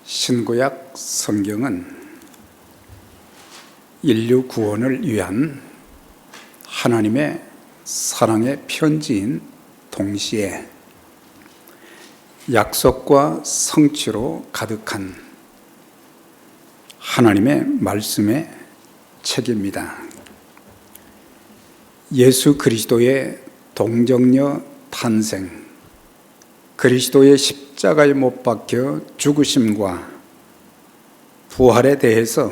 신구약 성경은 인류 구원을 위한 하나님의 사랑의 편지인 동시에 약속과 성취로 가득한 하나님의 말씀의 책입니다. 예수 그리스도의 동정녀 탄생, 그리스도의 십자가에 못 박혀 죽으심과 부활에 대해서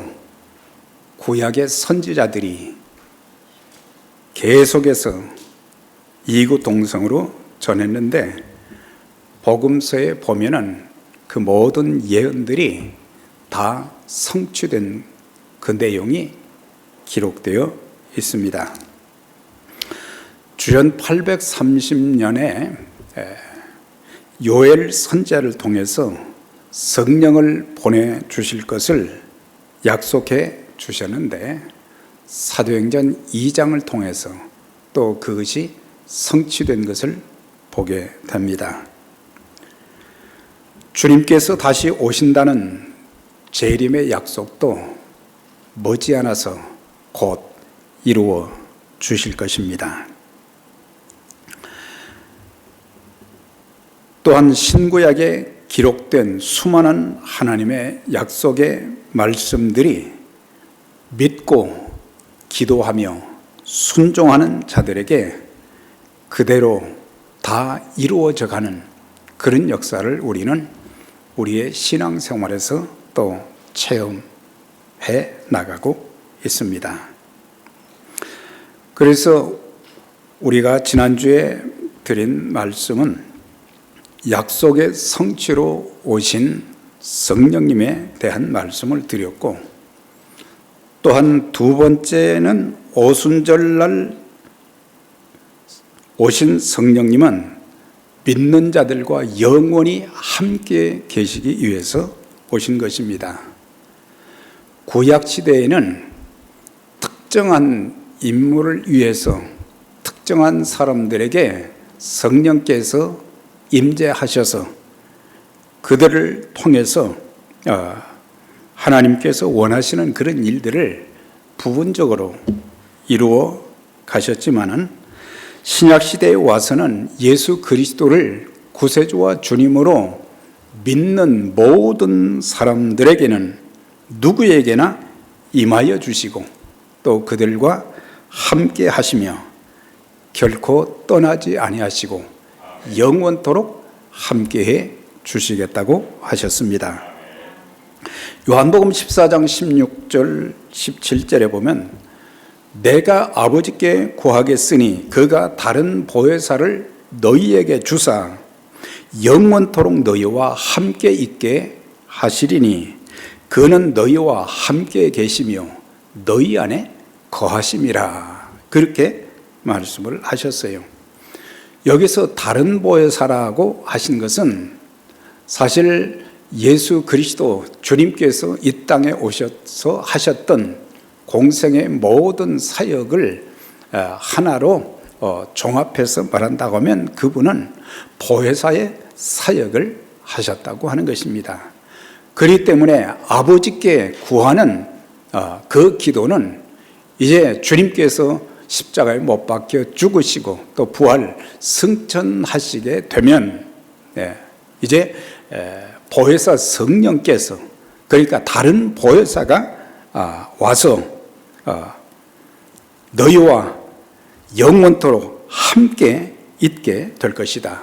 구약의 선지자들이 계속해서 이구동성으로 전했는데, 복음서에 보면은 그 모든 예언들이 다 성취된 그 내용이 기록되어 있습니다. 주전 830년에 요엘 선지자를 통해서 성령을 보내주실 것을 약속해 주셨는데, 사도행전 2장을 통해서 또 그것이 성취된 것을 보게 됩니다. 주님께서 다시 오신다는 재림의 약속도 머지않아서 곧 이루어 주실 것입니다. 또한 신구약에 기록된 수많은 하나님의 약속의 말씀들이 믿고 기도하며 순종하는 자들에게 그대로 다 이루어져 가는 그런 역사를 우리는 우리의 신앙생활에서 또 체험해 나가고 있습니다. 그래서 우리가 지난주에 드린 말씀은 약속의 성취로 오신 성령님에 대한 말씀을 드렸고, 또한 두 번째는 오순절날 오신 성령님은 믿는 자들과 영원히 함께 계시기 위해서 오신 것입니다. 구약시대에는 특정한 인물을 위해서 특정한 사람들에게 성령께서 임재하셔서 그들을 통해서 하나님께서 원하시는 그런 일들을 부분적으로 이루어 가셨지만은, 신약시대에 와서는 예수 그리스도를 구세주와 주님으로 믿는 모든 사람들에게는 누구에게나 임하여 주시고 또 그들과 함께 하시며 결코 떠나지 아니하시고 영원토록 함께해 주시겠다고 하셨습니다. 요한복음 14장 16절 17절에 보면, 내가 아버지께 구하겠으니 그가 다른 보혜사를 너희에게 주사 영원토록 너희와 함께 있게 하시리니 그는 너희와 함께 계시며 너희 안에 거하심이라. 그렇게 말씀을 하셨어요. 여기서 다른 보혜사라고 하신 것은 사실 예수 그리스도 주님께서 이 땅에 오셔서 하셨던 공생의 모든 사역을 하나로 종합해서 말한다고 하면 그분은 보혜사의 사역을 하셨다고 하는 것입니다. 그렇기 때문에 아버지께 구하는 그 기도는 이제 주님께서 십자가에 못 박혀 죽으시고 또 부활 승천하시게 되면 이제 보혜사 성령께서, 그러니까 다른 보혜사가 와서 너희와 영원토록 함께 있게 될 것이다.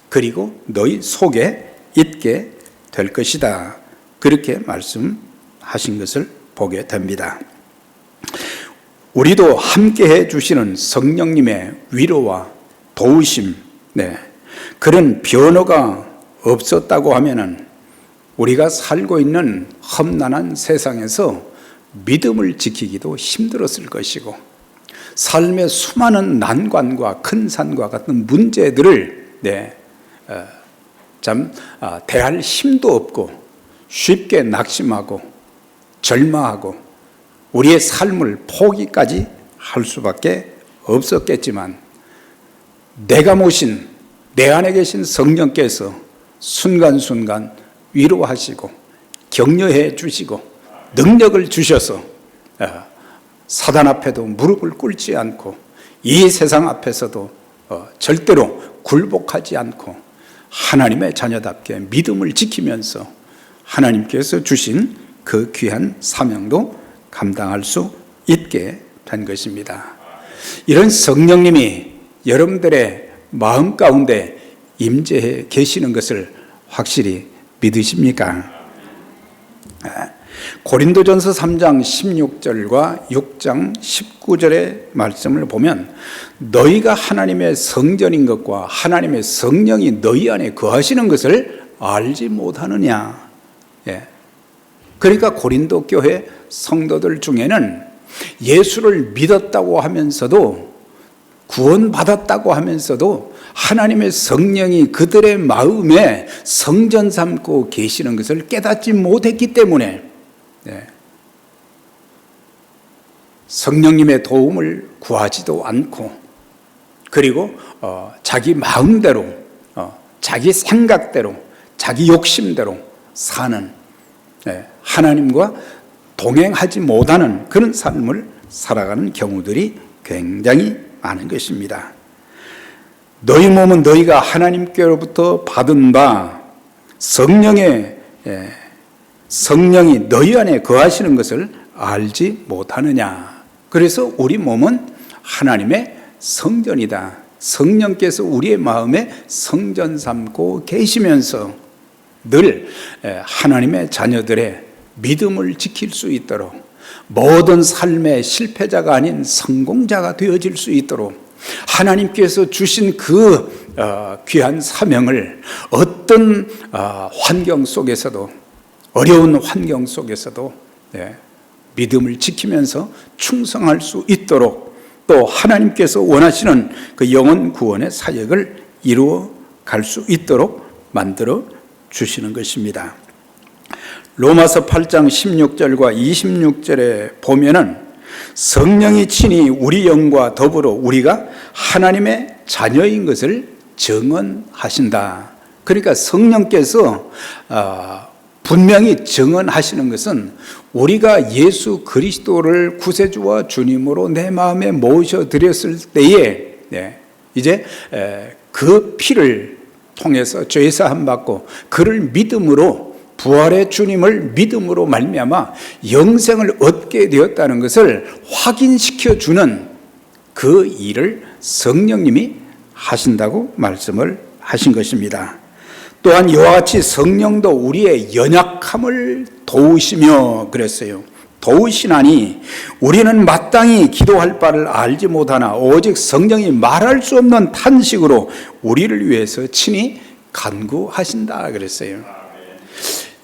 그리고 너희 속에 있게 될 것이다. 그렇게 말씀하신 것을 보게 됩니다. 우리도 함께 해주시는 성령님의 위로와 도우심, 그런 변호가 없었다고 하면은 우리가 살고 있는 험난한 세상에서 믿음을 지키기도 힘들었을 것이고, 삶의 수많은 난관과 큰 산과 같은 문제들을 대할 힘도 없고 쉽게 낙심하고 절망하고 우리의 삶을 포기까지 할 수밖에 없었겠지만, 내가 모신 내 안에 계신 성령께서 순간순간 위로하시고 격려해 주시고 능력을 주셔서 사단 앞에도 무릎을 꿇지 않고 이 세상 앞에서도 절대로 굴복하지 않고 하나님의 자녀답게 믿음을 지키면서 하나님께서 주신 그 귀한 사명도 감당할 수 있게 된 것입니다. 이런 성령님이 여러분들의 마음 가운데 임재해 계시는 것을 확실히 믿으십니까? 고린도전서 3장 16절과 6장 19절의 말씀을 보면 너희가 하나님의 성전인 것과 하나님의 성령이 너희 안에 거하시는 것을 알지 못하느냐. 그러니까 고린도 교회 성도들 중에는 예수를 믿었다고 하면서도 구원받았다고 하면서도 하나님의 성령이 그들의 마음에 성전 삼고 계시는 것을 깨닫지 못했기 때문에 성령님의 도움을 구하지도 않고 그리고 자기 마음대로 자기 생각대로 자기 욕심대로 사는 하나님과 동행하지 못하는 그런 삶을 살아가는 경우들이 굉장히 많은 것입니다. 너희 몸은 너희가 하나님께로부터 받은 바 성령이 너희 안에 거하시는 것을 알지 못하느냐. 그래서 우리 몸은 하나님의 성전이다. 성령께서 우리의 마음에 성전 삼고 계시면서 늘 하나님의 자녀들의 믿음을 지킬 수 있도록 모든 삶의 실패자가 아닌 성공자가 되어질 수 있도록 하나님께서 주신 그 귀한 사명을 어떤 환경 속에서도 어려운 환경 속에서도 믿음을 지키면서 충성할 수 있도록 또 하나님께서 원하시는 그 영혼 구원의 사역을 이루어 갈 수 있도록 만들어 주시는 것입니다. 로마서 8장 16절과 26절에 보면은 성령이 친히 우리 영과 더불어 우리가 하나님의 자녀인 것을 증언하신다. 그러니까 성령께서 분명히 증언하시는 것은 우리가 예수 그리스도를 구세주와 주님으로 내 마음에 모셔드렸을 때에 이제 그 피를 통해서 죄사함 받고 그를 믿음으로 부활의 주님을 믿음으로 말미암아 영생을 얻게 되었다는 것을 확인시켜 주는 그 일을 성령님이 하신다고 말씀을 하신 것입니다. 또한 이와 같이 성령도 우리의 연약함을 도우시며 그랬어요. 도우시나니 우리는 마땅히 기도할 바를 알지 못하나 오직 성령이 말할 수 없는 탄식으로 우리를 위해서 친히 간구하신다 그랬어요.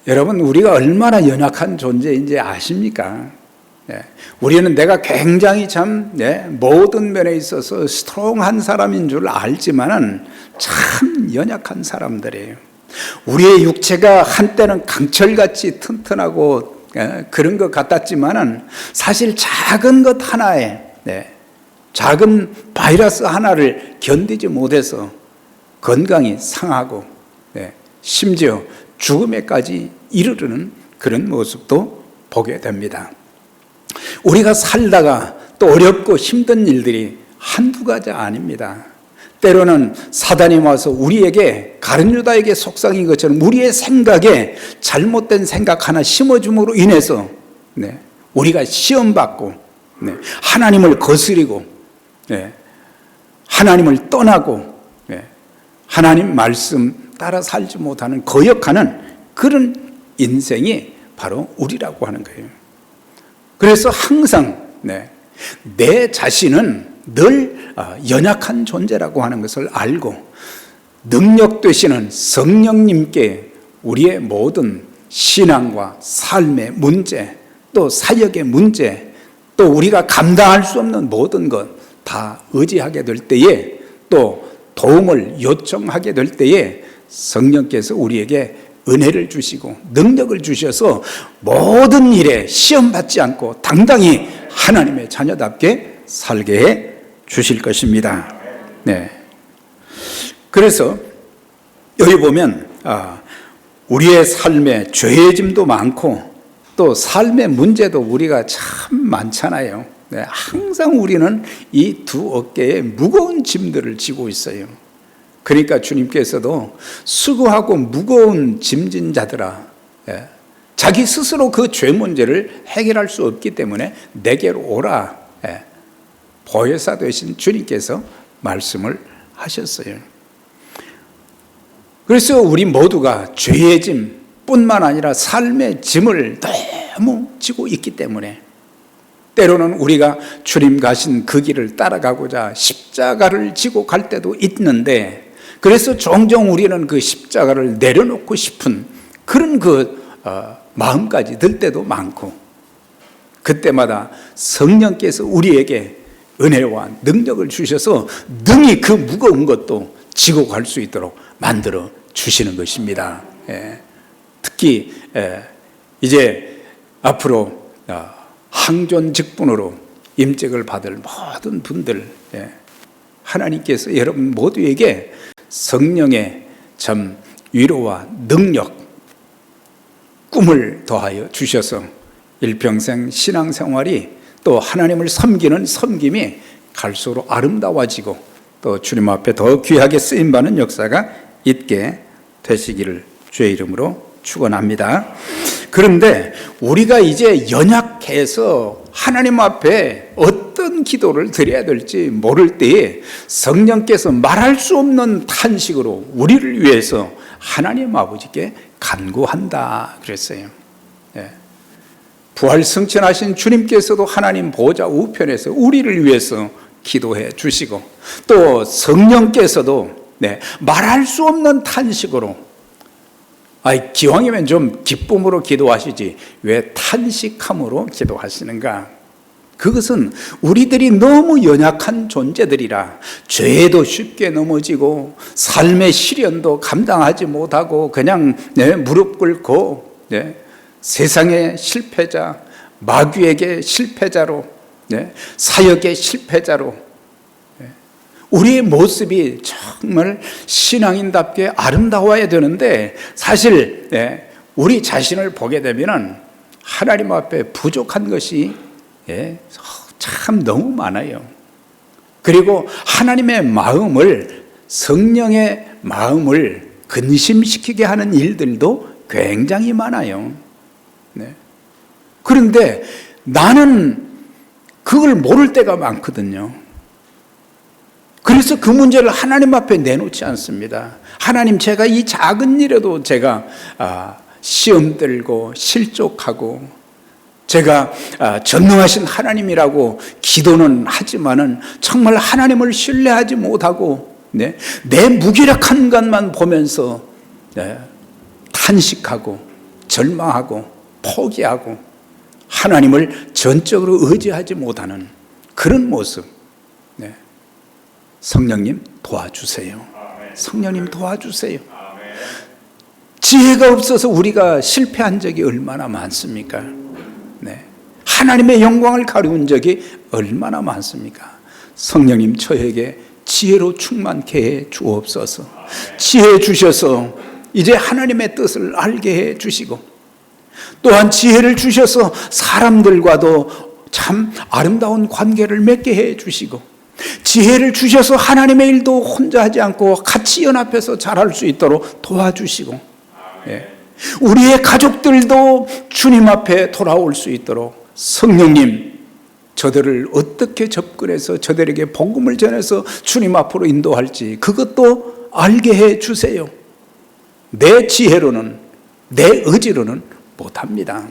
여러분, 우리가 얼마나 연약한 존재인지 아십니까? 우리는 내가 굉장히 참 모든 면에 있어서 스트롱한 사람인 줄 알지만은 참 연약한 사람들이에요. 우리의 육체가 한때는 강철같이 튼튼하고 그런 것 같았지만은 사실 작은 것 하나에 작은 바이러스 하나를 견디지 못해서 건강이 상하고 심지어 죽음에까지 이르르는 그런 모습도 보게 됩니다. 우리가 살다가 또 어렵고 힘든 일들이 한두 가지 아닙니다. 때로는 사단이 와서 우리에게 가룟 유다에게 속삭인 것처럼 우리의 생각에 잘못된 생각 하나 심어줌으로 인해서 우리가 시험받고 하나님을 거스리고 하나님을 떠나고 하나님 말씀 따라 살지 못하는 거역하는 그런 인생이 바로 우리라고 하는 거예요. 그래서 항상 내 자신은 늘 연약한 존재라고 하는 것을 알고 능력 되시는 성령님께 우리의 모든 신앙과 삶의 문제, 또 사역의 문제, 또 우리가 감당할 수 없는 모든 것 다 의지하게 될 때에 또 도움을 요청하게 될 때에 성령께서 우리에게 은혜를 주시고 능력을 주셔서 모든 일에 시험받지 않고 당당히 하나님의 자녀답게 살게 해 주실 것입니다. 그래서 여기 보면 우리의 삶에 죄의 짐도 많고 또 삶의 문제도 우리가 참 많잖아요. 네, 항상 우리는 이 두 어깨에 무거운 짐들을 지고 있어요. 그러니까 주님께서도 수고하고 무거운 짐진 자들아, 자기 스스로 그 죄 문제를 해결할 수 없기 때문에 내게로 오라, 보혜사 되신 주님께서 말씀을 하셨어요. 그래서 우리 모두가 죄의 짐뿐만 아니라 삶의 짐을 너무 지고 있기 때문에 때로는 우리가 주님 가신 그 길을 따라가고자 십자가를 지고 갈 때도 있는데, 그래서 종종 우리는 그 십자가를 내려놓고 싶은 그런 마음까지 들 때도 많고, 그때마다 성령께서 우리에게 은혜와 능력을 주셔서 능히 그 무거운 것도 지고 갈 수 있도록 만들어 주시는 것입니다. 특히 이제 앞으로 항존직분으로 임직을 받을 모든 분들, 하나님께서 여러분 모두에게 성령의 참 위로와 능력, 꿈을 더하여 주셔서 일평생 신앙생활이 또 하나님을 섬기는 섬김이 갈수록 아름다워지고 또 주님 앞에 더 귀하게 쓰임받는 역사가 있게 되시기를 주의 이름으로 축원합니다. 그런데 우리가 이제 연약해서 하나님 앞에 어떤 기도를 드려야 될지 모를 때에 성령께서 말할 수 없는 탄식으로 우리를 위해서 하나님 아버지께 간구한다 그랬어요. 부활 승천하신 주님께서도 하나님 보좌 우편에서 우리를 위해서 기도해 주시고, 또 성령께서도 말할 수 없는 탄식으로, 기왕이면 좀 기쁨으로 기도하시지 왜 탄식함으로 기도하시는가? 그것은 우리들이 너무 연약한 존재들이라 죄에도 쉽게 넘어지고 삶의 시련도 감당하지 못하고 그냥 무릎 꿇고 세상의 실패자, 마귀에게 실패자로, 사역의 실패자로 우리의 모습이 정말 신앙인답게 아름다워야 되는데, 사실 우리 자신을 보게 되면 하나님 앞에 부족한 것이 참 너무 많아요. 그리고 하나님의 마음을, 성령의 마음을 근심시키게 하는 일들도 굉장히 많아요. 그런데 나는 그걸 모를 때가 많거든요. 그래서 그 문제를 하나님 앞에 내놓지 않습니다. 하나님, 제가 이 작은 일에도 제가 시험 들고 실족하고, 제가 전능하신 하나님이라고 기도는 하지만은 정말 하나님을 신뢰하지 못하고 내 무기력한 것만 보면서 탄식하고 절망하고 포기하고 하나님을 전적으로 의지하지 못하는 그런 모습, 성령님 도와주세요. 성령님 도와주세요. 지혜가 없어서 우리가 실패한 적이 얼마나 많습니까? 하나님의 영광을 가리운 적이 얼마나 많습니까? 성령님, 저에게 지혜로 충만케 해 주옵소서. 지혜 주셔서 이제 하나님의 뜻을 알게 해 주시고, 또한 지혜를 주셔서 사람들과도 참 아름다운 관계를 맺게 해 주시고, 지혜를 주셔서 하나님의 일도 혼자 하지 않고 같이 연합해서 잘할 수 있도록 도와주시고, 우리의 가족들도 주님 앞에 돌아올 수 있도록 성령님, 저들을 어떻게 접근해서 저들에게 복음을 전해서 주님 앞으로 인도할지 그것도 알게 해 주세요. 내 지혜로는, 내 의지로는 못합니다.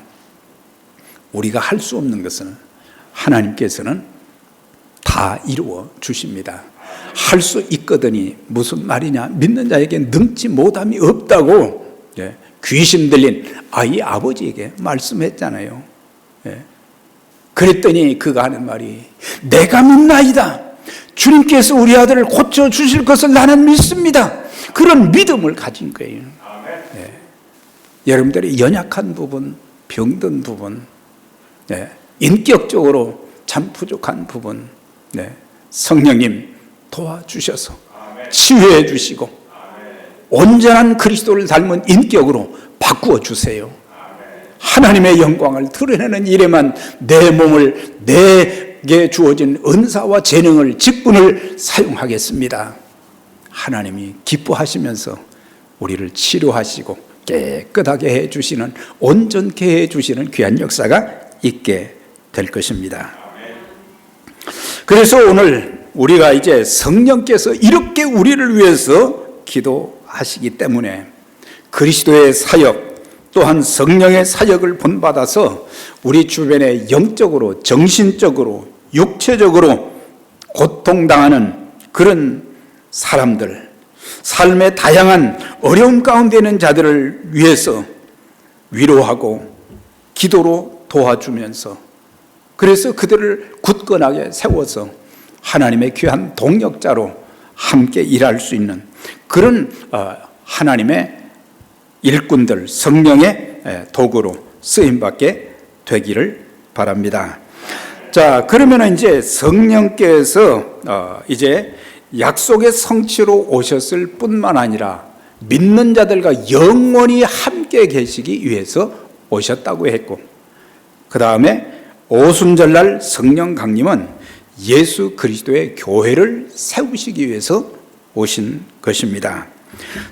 우리가 할 수 없는 것은 하나님께서는 다 이루어 주십니다. 할 수 있거든이 무슨 말이냐? 믿는 자에게 능치 못함이 없다고 귀신 들린 아이 아버지에게 말씀했잖아요. 그랬더니 그가 하는 말이, 내가 믿나이다. 주님께서 우리 아들을 고쳐주실 것을 나는 믿습니다. 그런 믿음을 가진 거예요. 여러분들이 연약한 부분, 병든 부분, 인격적으로 참 부족한 부분, 성령님 도와주셔서 치유해 주시고 온전한 그리스도를 닮은 인격으로 바꾸어 주세요. 하나님의 영광을 드러내는 일에만 내 몸을, 내게 주어진 은사와 재능을, 직분을 사용하겠습니다. 하나님이 기뻐하시면서 우리를 치료하시고 깨끗하게 해주시는, 온전케 해주시는 귀한 역사가 있게 될 것입니다. 그래서 오늘 우리가 이제 성령께서 이렇게 우리를 위해서 기도하시기 때문에 그리스도의 사역, 또한 성령의 사역을 본받아서 우리 주변에 영적으로, 정신적으로, 육체적으로 고통당하는 그런 사람들, 삶의 다양한 어려움 가운데 있는 자들을 위해서 위로하고 기도로 도와주면서, 그래서 그들을 굳건하게 세워서 하나님의 귀한 동역자로 함께 일할 수 있는 그런 하나님의 일꾼들, 성령의 도구로 쓰임받게 되기를 바랍니다. 자, 그러면 이제 성령께서 이제 약속의 성취로 오셨을 뿐만 아니라 믿는 자들과 영원히 함께 계시기 위해서 오셨다고 했고, 그 다음에 오순절날 성령 강림은 예수 그리스도의 교회를 세우시기 위해서 오신 것입니다.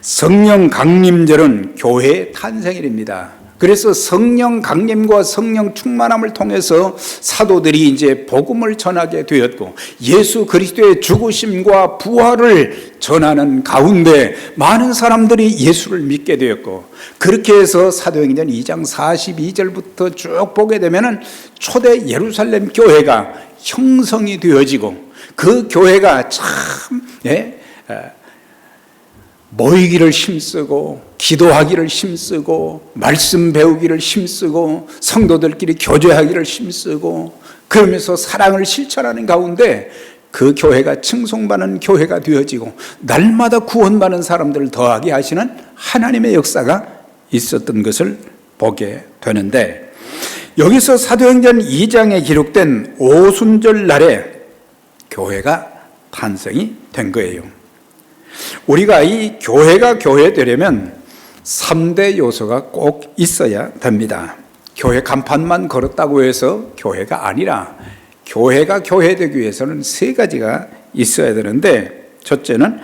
성령 강림절은 교회의 탄생일입니다. 그래서 성령 강림과 성령 충만함을 통해서 사도들이 이제 복음을 전하게 되었고, 예수 그리스도의 죽으심과 부활을 전하는 가운데 많은 사람들이 예수를 믿게 되었고, 그렇게 해서 사도행전 2장 42절부터 쭉 보게 되면은 초대 예루살렘 교회가 형성이 되어지고, 그 교회가 참 모이기를 힘쓰고, 기도하기를 힘쓰고, 말씀 배우기를 힘쓰고, 성도들끼리 교제하기를 힘쓰고, 그러면서 사랑을 실천하는 가운데 그 교회가 칭송받는 교회가 되어지고, 날마다 구원받는 사람들을 더하게 하시는 하나님의 역사가 있었던 것을 보게 되는데, 여기서 사도행전 2장에 기록된 오순절 날에 교회가 탄생이 된 거예요. 우리가 이 교회가 교회되려면 3대 요소가 꼭 있어야 됩니다. 교회 간판만 걸었다고 해서 교회가 아니라, 교회가 교회되기 위해서는 3가지가 있어야 되는데, 첫째는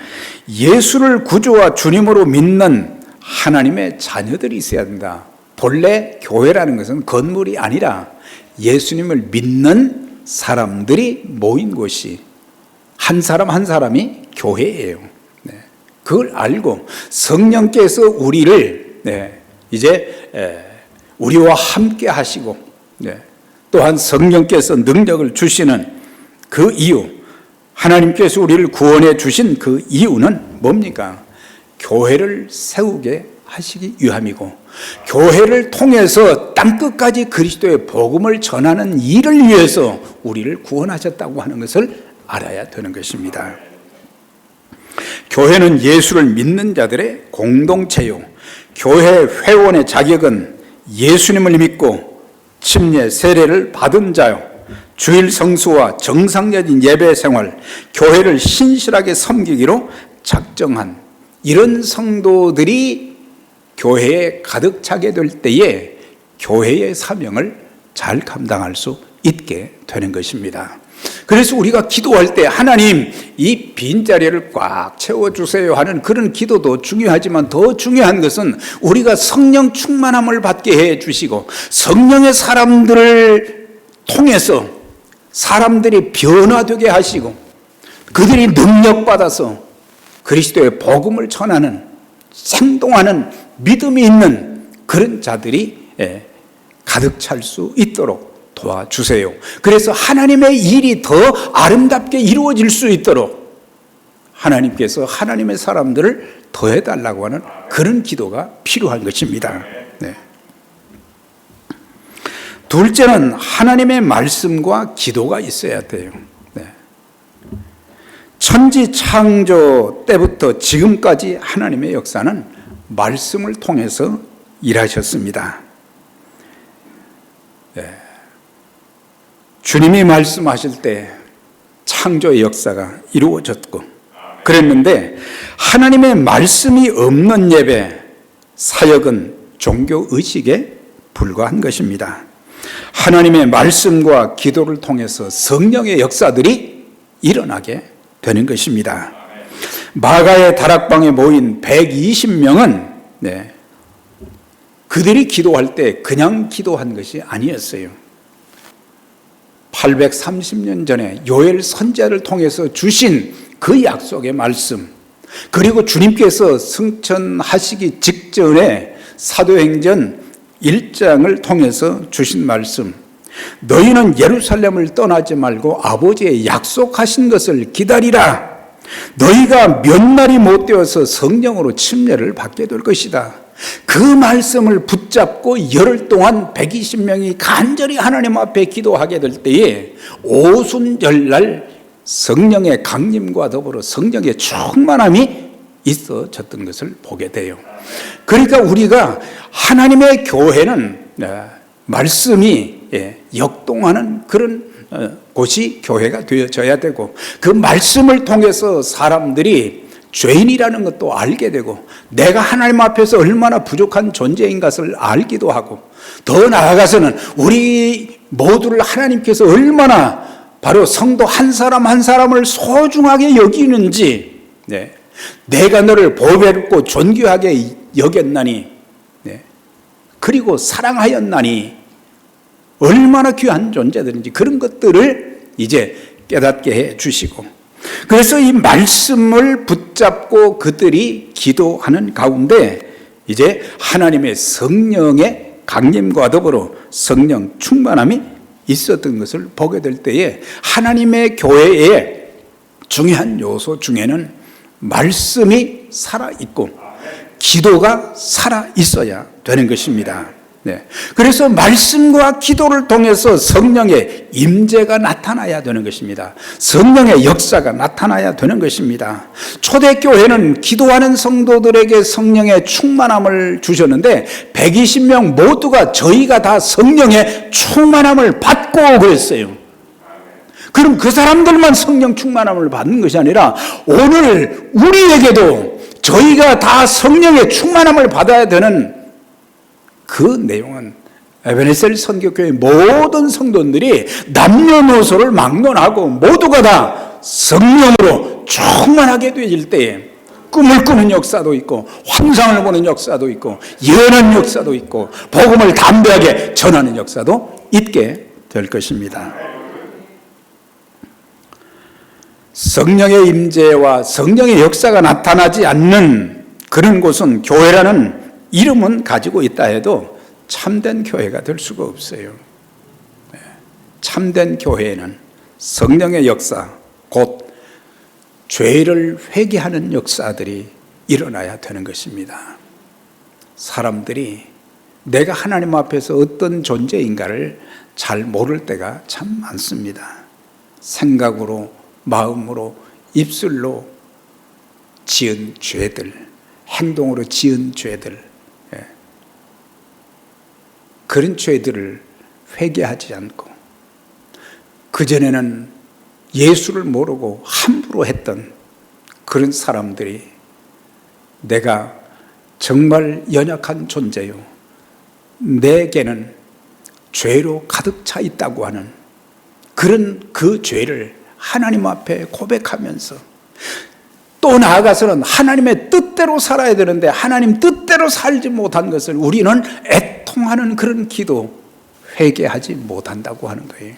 예수를 구주와 주님으로 믿는 하나님의 자녀들이 있어야 된다. 본래 교회라는 것은 건물이 아니라 예수님을 믿는 사람들이 모인 곳이, 한 사람 한 사람이 교회예요. 그걸 알고 성령께서 우리를 이제 우리와 함께 하시고, 또한 성령께서 능력을 주시는 그 이유, 하나님께서 우리를 구원해 주신 그 이유는 뭡니까? 교회를 세우게 하시기 위함이고, 교회를 통해서 땅끝까지 그리스도의 복음을 전하는 일을 위해서 우리를 구원하셨다고 하는 것을 알아야 되는 것입니다. 교회는 예수를 믿는 자들의 공동체요, 교회 회원의 자격은 예수님을 믿고 침례 세례를 받은 자요, 주일 성수와 정상적인 예배 생활, 교회를 신실하게 섬기기로 작정한 이런 성도들이 교회에 가득 차게 될 때에 교회의 사명을 잘 감당할 수 있게 되는 것입니다. 그래서 우리가 기도할 때 하나님 이 빈자리를 꽉 채워주세요 하는 그런 기도도 중요하지만, 더 중요한 것은 우리가 성령 충만함을 받게 해주시고, 성령의 사람들을 통해서 사람들이 변화되게 하시고, 그들이 능력받아서 그리스도의 복음을 전하는, 생동하는 믿음이 있는 그런 자들이 가득 찰 수 있도록 도와주세요. 그래서 하나님의 일이 더 아름답게 이루어질 수 있도록 하나님께서 하나님의 사람들을 더해달라고 하는 그런 기도가 필요한 것입니다. 둘째는 하나님의 말씀과 기도가 있어야 돼요. 천지 창조 때부터 지금까지 하나님의 역사는 말씀을 통해서 일하셨습니다. 주님이 말씀하실 때 창조의 역사가 이루어졌고 그랬는데, 하나님의 말씀이 없는 예배, 사역은 종교 의식에 불과한 것입니다. 하나님의 말씀과 기도를 통해서 성령의 역사들이 일어나게 되는 것입니다. 마가의 다락방에 모인 120명은 그들이 기도할 때 그냥 기도한 것이 아니었어요. 830년 전에 요엘 선지자를 통해서 주신 그 약속의 말씀, 그리고 주님께서 승천하시기 직전에 사도행전 1장을 통해서 주신 말씀, 너희는 예루살렘을 떠나지 말고 아버지의 약속하신 것을 기다리라. 너희가 몇 날이 못 되어서 성령으로 침례를 받게 될 것이다. 그 말씀을 붙잡고 열흘 동안 120명이 간절히 하나님 앞에 기도하게 될 때에 오순절날 성령의 강림과 더불어 성령의 충만함이 있어졌던 것을 보게 돼요. 그러니까 우리가 하나님의 교회는 말씀이 역동하는 그런 곳이 교회가 되어져야 되고, 그 말씀을 통해서 사람들이 죄인이라는 것도 알게 되고, 내가 하나님 앞에서 얼마나 부족한 존재인 것을 알기도 하고, 더 나아가서는 우리 모두를 하나님께서 얼마나 바로 성도 한 사람 한 사람을 소중하게 여기는지, 내가 너를 보배롭고 존귀하게 여겼나니, 그리고 사랑하였나니 얼마나 귀한 존재들인지 그런 것들을 이제 깨닫게 해 주시고, 그래서 이 말씀을 붙잡고 그들이 기도하는 가운데 이제 하나님의 성령의 강림과 더불어 성령 충만함이 있었던 것을 보게 될 때에 하나님의 교회의 중요한 요소 중에는 말씀이 살아있고 기도가 살아있어야 되는 것입니다. 그래서 말씀과 기도를 통해서 성령의 임재가 나타나야 되는 것입니다. 성령의 역사가 나타나야 되는 것입니다. 초대교회는 기도하는 성도들에게 성령의 충만함을 주셨는데 120명 모두가 저희가 다 성령의 충만함을 받고 그랬어요. 그럼 그 사람들만 성령 충만함을 받는 것이 아니라 오늘 우리에게도 저희가 다 성령의 충만함을 받아야 되는 그 내용은 에베네셀 선교교회 모든 성도들이 남녀노소를 막론하고 모두가 다 성령으로 충만하게 되질 때에 꿈을 꾸는 역사도 있고 환상을 보는 역사도 있고 예언하는 역사도 있고 복음을 담대하게 전하는 역사도 있게 될 것입니다. 성령의 임재와 성령의 역사가 나타나지 않는 그런 곳은 교회라는 이름은 가지고 있다 해도 참된 교회가 될 수가 없어요. 참된 교회에는 성령의 역사, 곧 죄를 회개하는 역사들이 일어나야 되는 것입니다. 사람들이 내가 하나님 앞에서 어떤 존재인가를 잘 모를 때가 참 많습니다. 생각으로, 마음으로, 입술로 지은 죄들, 행동으로 지은 죄들, 그런 죄들을 회개하지 않고 그전에는 예수를 모르고 함부로 했던 그런 사람들이 내가 정말 연약한 존재요, 내게는 죄로 가득 차 있다고 하는 그런 그 죄를 하나님 앞에 고백하면서 또 나아가서는 하나님의 뜻대로 살아야 되는데 하나님 뜻대로 살지 못한 것을 우리는 애통하는 그런 기도, 회개하지 못한다고 하는 거예요.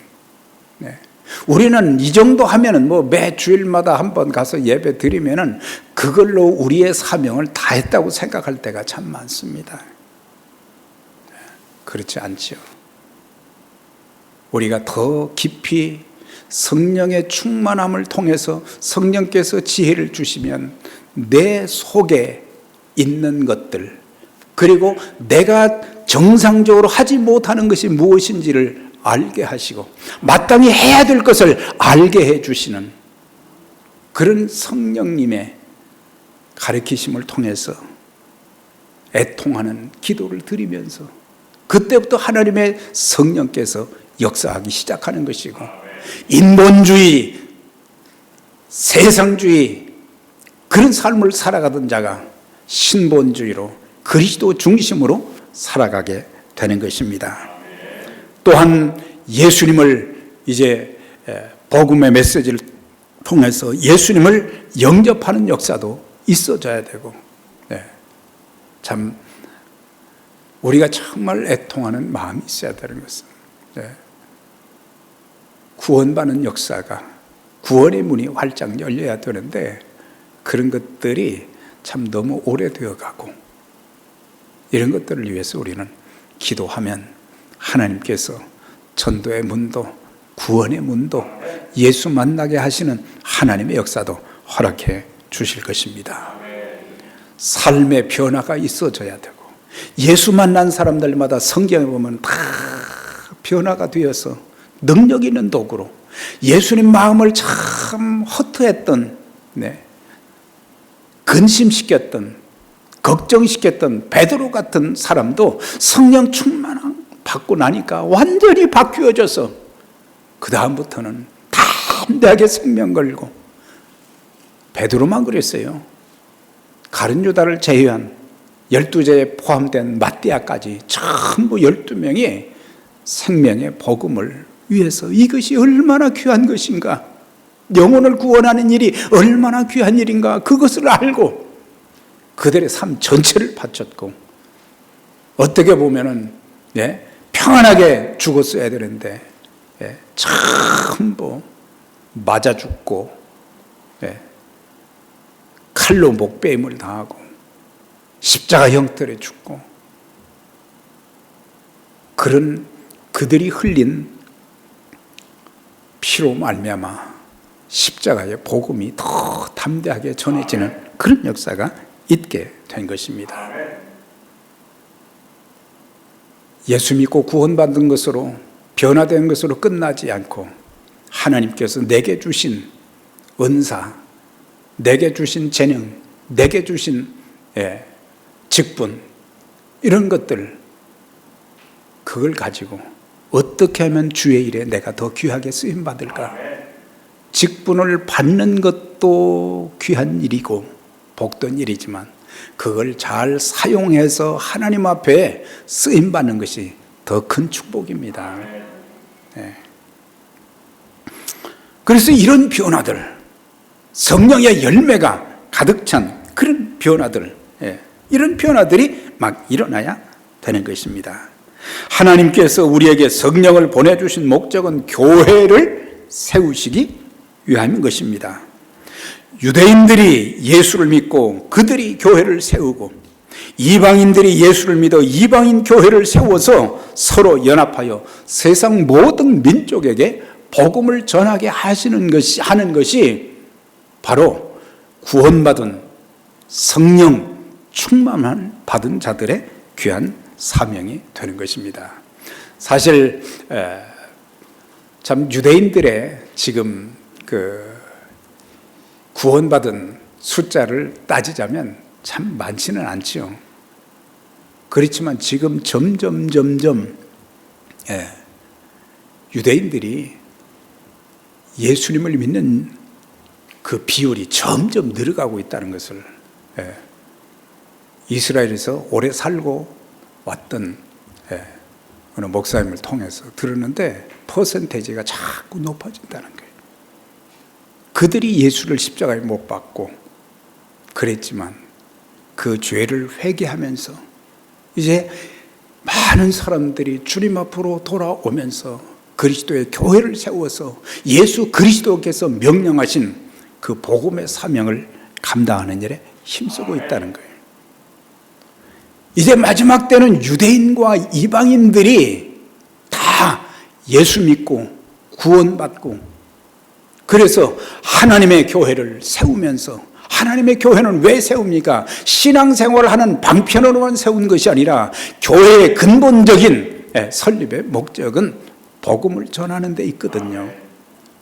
우리는 이 정도 하면은 매 주일마다 한번 가서 예배 드리면은 그걸로 우리의 사명을 다 했다고 생각할 때가 참 많습니다. 그렇지 않죠. 우리가 더 깊이 성령의 충만함을 통해서 성령께서 지혜를 주시면 내 속에 있는 것들, 그리고 내가 정상적으로 하지 못하는 것이 무엇인지를 알게 하시고 마땅히 해야 될 것을 알게 해 주시는 그런 성령님의 가르치심을 통해서 애통하는 기도를 드리면서 그때부터 하나님의 성령께서 역사하기 시작하는 것이고, 인본주의, 세상주의 그런 삶을 살아가던 자가 신본주의로 그리스도 중심으로 살아가게 되는 것입니다. 또한 예수님을 이제 복음의 메시지를 통해서 예수님을 영접하는 역사도 있어져야 되고, 참 우리가 정말 애통하는 마음이 있어야 되는 것은, 구원받는 역사가, 구원의 문이 활짝 열려야 되는데 그런 것들이 참 너무 오래되어 가고, 이런 것들을 위해서 우리는 기도하면 하나님께서 전도의 문도, 구원의 문도, 예수 만나게 하시는 하나님의 역사도 허락해 주실 것입니다. 삶의 변화가 있어져야 되고, 예수 만난 사람들마다 성경에 보면 다 변화가 되어서 능력 있는 도구로, 예수님 마음을 참 허투했던, 근심시켰던, 걱정시켰던 베드로 같은 사람도 성령 충만 받고 나니까 완전히 바뀌어져서 그 다음부터는 담대하게 생명 걸고, 베드로만 그랬어요. 가룟 유다를 제외한 12제에 포함된 마띠아까지 전부 12명이 생명의 복음을 위해서, 이것이 얼마나 귀한 것인가, 영혼을 구원하는 일이 얼마나 귀한 일인가, 그것을 알고 그들의 삶 전체를 바쳤고, 어떻게 보면은 평안하게 죽었어야 되는데 전부 맞아 죽고, 칼로 목베임을 당하고 십자가 형틀에 죽고, 그런 그들이 흘린 피로 말미암아 십자가의 복음이 더 담대하게 전해지는 그런 역사가 있게 된 것입니다. 예수 믿고 구원받은 것으로, 변화된 것으로 끝나지 않고, 하나님께서 내게 주신 은사, 내게 주신 재능, 내게 주신 직분, 이런 것들, 그걸 가지고 어떻게 하면 주의 일에 내가 더 귀하게 쓰임받을까? 직분을 받는 것도 귀한 일이고 복된 일이지만, 그걸 잘 사용해서 하나님 앞에 쓰임받는 것이 더 큰 축복입니다. 그래서 이런 변화들, 성령의 열매가 가득 찬 그런 변화들, 이런 변화들이 막 일어나야 되는 것입니다. 하나님께서 우리에게 성령을 보내주신 목적은 교회를 세우시기 위함인 것입니다. 유대인들이 예수를 믿고 그들이 교회를 세우고, 이방인들이 예수를 믿어 이방인 교회를 세워서 서로 연합하여 세상 모든 민족에게 복음을 전하게 하는 것이 바로 구원받은 성령 충만한 받은 자들의 귀한 사명이 되는 것입니다. 사실 참 유대인들의 지금 그 구원받은 숫자를 따지자면 참 많지는 않지요. 그렇지만 지금 점점 유대인들이 예수님을 믿는 그 비율이 점점 늘어가고 있다는 것을 이스라엘에서 오래 살고 왔던 어느 목사님을 통해서 들었는데, 퍼센테이지가 자꾸 높아진다는 거예요. 그들이 예수를 십자가에 못 박고 그랬지만 그 죄를 회개하면서 이제 많은 사람들이 주님 앞으로 돌아오면서 그리스도의 교회를 세워서 예수 그리스도께서 명령하신 그 복음의 사명을 감당하는 일에 힘쓰고 있다는 거예요. 이제 마지막 때는 유대인과 이방인들이 다 예수 믿고 구원받고, 그래서 하나님의 교회를 세우면서, 하나님의 교회는 왜 세웁니까? 신앙생활을 하는 방편으로만 세운 것이 아니라 교회의 근본적인 설립의 목적은 복음을 전하는 데 있거든요.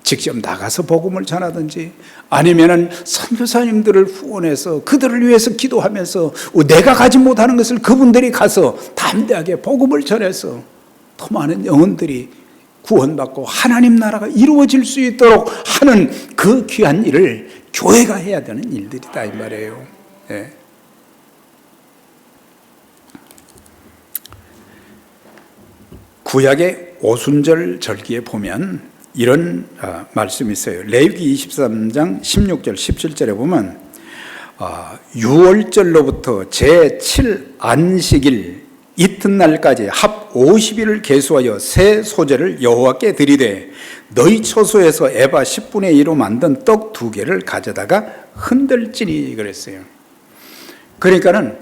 직접 나가서 복음을 전하든지, 아니면은 선교사님들을 후원해서 그들을 위해서 기도하면서 내가 가지 못하는 것을 그분들이 가서 담대하게 복음을 전해서 더 많은 영혼들이 구원받고 하나님 나라가 이루어질 수 있도록 하는 그 귀한 일을 교회가 해야 되는 일들이다, 이 말이에요. 구약의 오순절 절기에 보면 이런 말씀이 있어요. 레위기 23장 16절 17절에 보면 6월절로부터 제7 안식일 이튿날까지 합 50일을 계수하여 새 소재를 여호와께 드리되 너희 처소에서 에바 10분의 1로 만든 떡 2개를 가져다가 흔들지니 그랬어요. 그러니까는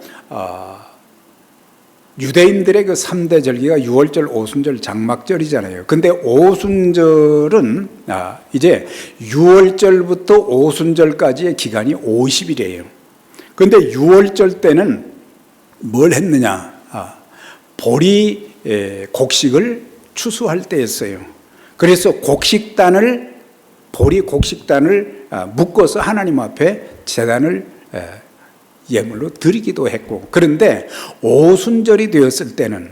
유대인들의 그 3대 절기가 유월절, 오순절, 장막절이잖아요. 근데 오순절은 이제 유월절부터 오순절까지의 기간이 50일이에요. 근데 유월절 때는 뭘 했느냐? 보리 곡식을 추수할 때였어요. 그래서 보리 곡식단을 묶어서 하나님 앞에 제단을 예물로 드리기도 했고, 그런데 오순절이 되었을 때는,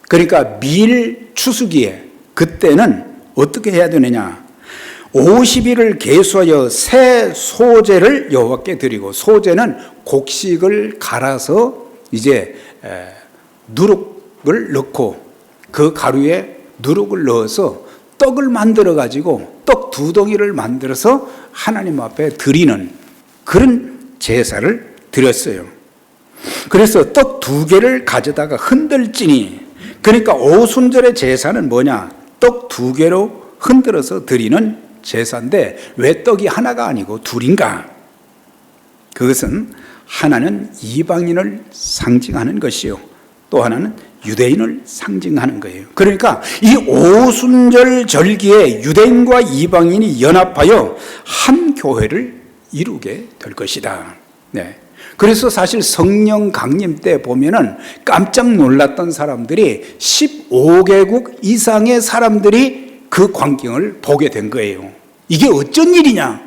그러니까 밀 추수기에 그때는 어떻게 해야 되느냐? 50일을 계수하여 새 소재를 여호와께 드리고, 소재는 곡식을 갈아서 이제 누룩을 넣고 그 가루에 누룩을 넣어서 떡을 만들어 가지고 떡 2덩이를 만들어서 하나님 앞에 드리는 그런 제사를 드렸어요. 그래서 떡 2개를 가져다가 흔들지니, 그러니까 오순절의 제사는 뭐냐? 떡 2개로 흔들어서 드리는 제사인데 왜 떡이 하나가 아니고 둘인가? 그것은 하나는 이방인을 상징하는 것이요, 또 하나는 유대인을 상징하는 거예요. 그러니까 이 오순절 절기에 유대인과 이방인이 연합하여 한 교회를 이루게 될 것이다. 네. 그래서 사실 성령 강림 때 보면은 깜짝 놀랐던 사람들이 15개국 이상의 사람들이 그 광경을 보게 된 거예요. 이게 어쩐 일이냐?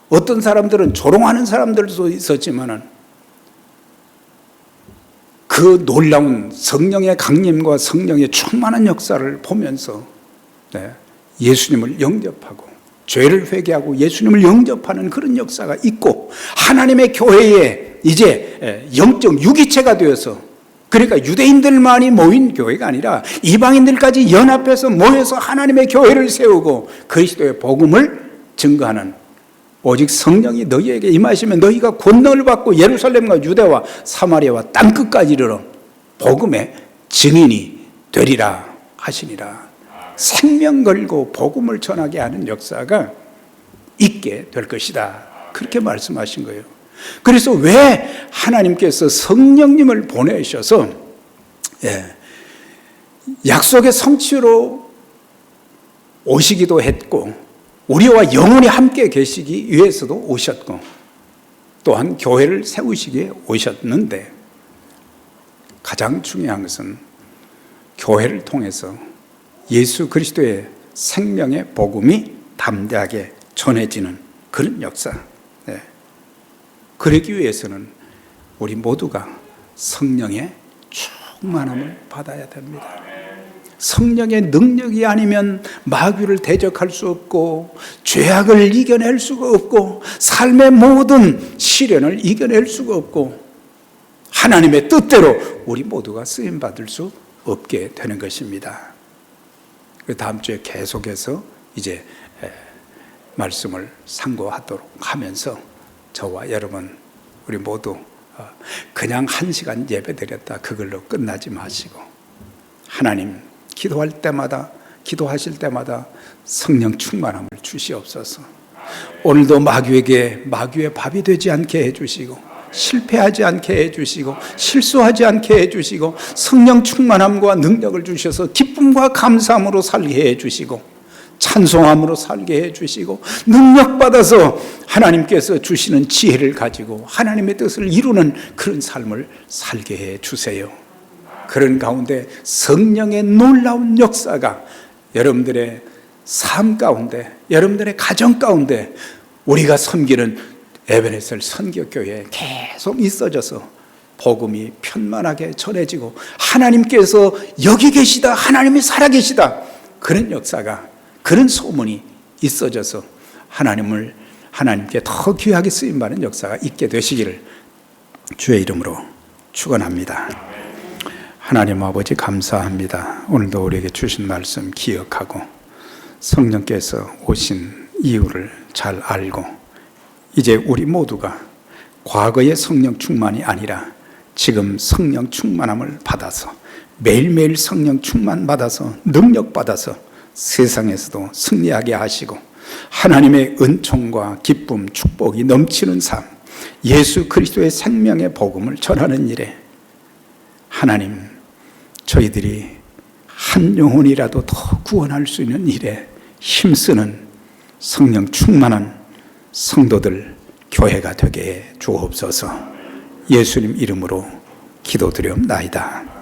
어떤 사람들은 조롱하는 사람들도 있었지만은 그 놀라운 성령의 강림과 성령의 충만한 역사를 보면서 예수님을 영접하고 죄를 회개하고 예수님을 영접하는 그런 역사가 있고, 하나님의 교회에 이제 영적 유기체가 되어서, 그러니까 유대인들만이 모인 교회가 아니라 이방인들까지 연합해서 모여서 하나님의 교회를 세우고 그리스도의 복음을 증거하는, 오직 성령이 너희에게 임하시면 너희가 권능을 받고 예루살렘과 유대와 사마리아와 땅끝까지 이르러 복음의 증인이 되리라 하시니라. 생명 걸고 복음을 전하게 하는 역사가 있게 될 것이다, 그렇게 말씀하신 거예요. 그래서 왜 하나님께서 성령님을 보내셔서 약속의 성취로 오시기도 했고, 우리와 영원히 함께 계시기 위해서도 오셨고, 또한 교회를 세우시기에 오셨는데, 가장 중요한 것은 교회를 통해서 예수 그리스도의 생명의 복음이 담대하게 전해지는 그런 역사. 그러기 위해서는 우리 모두가 성령의 충만함을 받아야 됩니다. 성령의 능력이 아니면 마귀를 대적할 수 없고, 죄악을 이겨낼 수가 없고, 삶의 모든 시련을 이겨낼 수가 없고, 하나님의 뜻대로 우리 모두가 쓰임받을 수 없게 되는 것입니다. 다음 주에 계속해서 이제 말씀을 상고하도록 하면서 저와 여러분 우리 모두 그냥 1시간 예배 드렸다 그걸로 끝나지 마시고, 하나님 기도할 때마다, 기도하실 때마다 성령 충만함을 주시옵소서. 오늘도 마귀의 밥이 되지 않게 해주시고, 실패하지 않게 해주시고, 실수하지 않게 해주시고, 성령 충만함과 능력을 주셔서 기쁨과 감사함으로 살게 해주시고, 찬송함으로 살게 해주시고, 능력받아서 하나님께서 주시는 지혜를 가지고 하나님의 뜻을 이루는 그런 삶을 살게 해주세요. 그런 가운데 성령의 놀라운 역사가 여러분들의 삶 가운데, 여러분들의 가정 가운데, 우리가 섬기는 에베네셀 선교교회에 계속 있어져서 복음이 편만하게 전해지고, 하나님께서 여기 계시다, 하나님이 살아계시다, 그런 역사가, 그런 소문이 있어져서 하나님께 더 귀하게 쓰임받는 역사가 있게 되시기를 주의 이름으로 축원합니다. 하나님 아버지 감사합니다. 오늘도 우리에게 주신 말씀 기억하고 성령께서 오신 이유를 잘 알고 이제 우리 모두가 과거의 성령 충만이 아니라 지금 성령 충만함을 받아서 매일매일 성령 충만 받아서 능력 받아서 세상에서도 승리하게 하시고 하나님의 은총과 기쁨, 축복이 넘치는 삶, 예수 그리스도의 생명의 복음을 전하는 일에 하나님, 저희들이 한 영혼이라도 더 구원할 수 있는 일에 힘쓰는 성령 충만한 성도들, 교회가 되게 해 주옵소서. 예수님 이름으로 기도드리옵나이다.